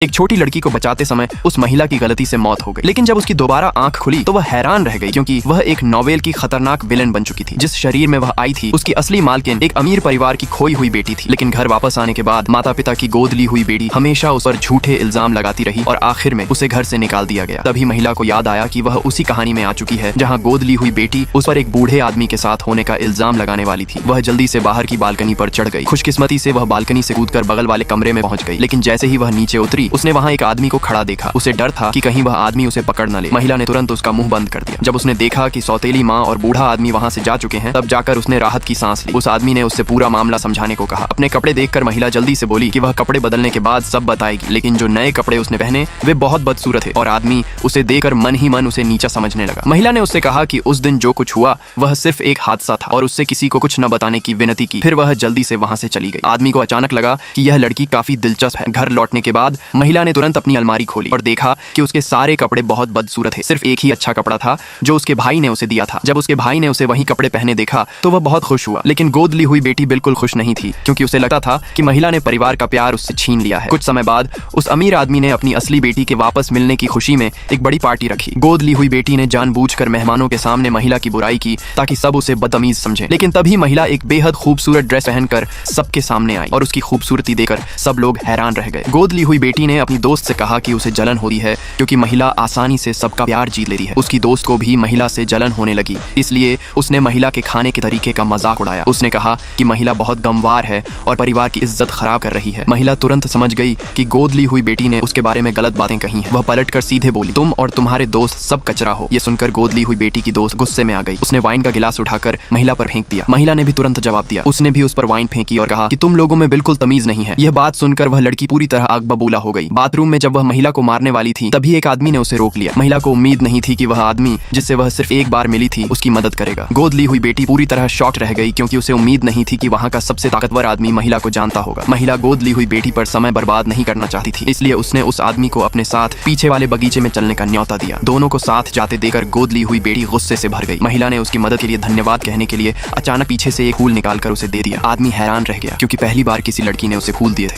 एक छोटी लड़की को बचाते समय उस महिला की गलती से मौत हो गई, लेकिन जब उसकी दोबारा आंख खुली तो वह हैरान रह गई क्योंकि वह एक नोवेल की खतरनाक विलेन बन चुकी थी। जिस शरीर में वह आई थी उसकी असली मालकिन एक अमीर परिवार की खोई हुई बेटी थी, लेकिन घर वापस आने के बाद माता पिता की गोद ली हुई बेटी हमेशा उस पर झूठे इल्जाम लगाती रही और आखिर में उसे घर से निकाल दिया गया। तभी महिला को याद आया कि वह उसी कहानी में आ चुकी है जहाँ गोद ली हुई बेटी उस पर एक बूढ़े आदमी के साथ होने का इल्जाम लगाने वाली थी। वह जल्दी से बाहर की बालकनी पर चढ़ गई। खुशकिस्मती से वह बालकनी से कूदकर बगल वाले कमरे में पहुंच गई, लेकिन जैसे ही वह नीचे उतरी उसने वहाँ एक आदमी को खड़ा देखा। उसे डर था कि कहीं वह आदमी उसे पकड़ न ले। महिला ने तुरंत उसका मुंह बंद कर दिया। जब उसने देखा कि सौतेली माँ और बूढ़ा आदमी वहाँ से जा चुके हैं तब जाकर उसने राहत की सांस ली। उस आदमी ने उससे पूरा मामला समझाने को कहा। अपने कपड़े देखकर महिला जल्दी से बोली कि वह कपड़े बदलने के बाद सब बताएगी, लेकिन जो नए कपड़े उसने पहने वे बहुत बदसूरत थे और आदमी उसे देखकर मन ही मन उसे नीचा समझने लगा। महिला ने उससे कहा कि उस दिन जो कुछ हुआ वह सिर्फ एक हादसा था और उससे किसी को कुछ न बताने की विनती की। फिर वह जल्दी से वहाँ से चली गई। आदमी को अचानक लगा कि यह लड़की काफी दिलचस्प है। घर लौटने के बाद महिला ने तुरंत अपनी अलमारी खोली और देखा कि उसके सारे कपड़े बहुत बदसूरत थे। सिर्फ एक ही अच्छा कपड़ा था जो उसके भाई ने उसे दिया था। जब उसके भाई ने उसे वही कपड़े पहने देखा तो वह बहुत खुश हुआ, लेकिन गोद ली हुई बेटी बिल्कुल खुश नहीं थी क्योंकि उसे लगता था कि महिला ने परिवार का प्यार उससे छीन लिया है। कुछ समय बाद उस अमीर आदमी ने अपनी असली बेटी के वापस मिलने की खुशी में एक बड़ी पार्टी रखी। गोद ली हुई बेटी ने जानबूझकर मेहमानों के सामने महिला की बुराई की ताकि सब उसे बदतमीज समझे, लेकिन तभी महिला एक बेहद खूबसूरत ड्रेस पहनकर सबके सामने आई और उसकी खूबसूरती देखकर सब लोग हैरान रह गए। गोद ली हुई बेटी ने अपनी दोस्त से कहा कि उसे जलन होती है क्योंकि महिला आसानी से सबका प्यार जीत लेती है। उसकी दोस्त को भी महिला से जलन होने लगी, इसलिए उसने महिला के खाने के तरीके का मजाक उड़ाया। उसने कहा कि महिला बहुत गमवार है और परिवार की इज्जत खराब कर रही है। महिला तुरंत समझ गई कि गोद ली हुई बेटी ने उसके बारे में गलत बातें कही हैं। वह पलटकर सीधे बोली, तुम और तुम्हारे दोस्त सब कचरा हो। ये सुनकर गोद ली हुई बेटी की दोस्त गुस्से में आ गई। उसने वाइन का गिलास उठाकर महिला पर फेंक दिया। महिला ने भी तुरंत जवाब दिया। उसने भी उस पर वाइन फेंकी और कहा कि तुम लोगों में बिल्कुल तमीज नहीं है। यह बात सुनकर वह लड़की पूरी तरह आग बबूला हो गई। बाथरूम में जब वह महिला को मारने वाली थी तभी एक आदमी ने उसे रोक लिया। महिला को उम्मीद नहीं थी कि वह आदमी जिससे वह सिर्फ एक बार मिली थी उसकी मदद करेगा। गोद ली हुई बेटी पूरी तरह शॉक्ड रह गई क्योंकि उसे उम्मीद नहीं थी कि वहाँ का सबसे ताकतवर आदमी महिला को जानता होगा। महिला गोद ली हुई बेटी पर समय बर्बाद नहीं करना चाहती थी, इसलिए उसने उस आदमी को अपने साथ पीछे वाले बगीचे में चलने का न्योता दिया। दोनों को साथ जाते देखकर गोद ली हुई बेटी गुस्से से भर गई। महिला ने उसकी मदद के लिए धन्यवाद कहने के लिए अचानक पीछे से एक फूल निकालकर उसे दे दिया। आदमी हैरान रह गया क्योंकि पहली बार किसी लड़की ने उसे फूल दिए थे।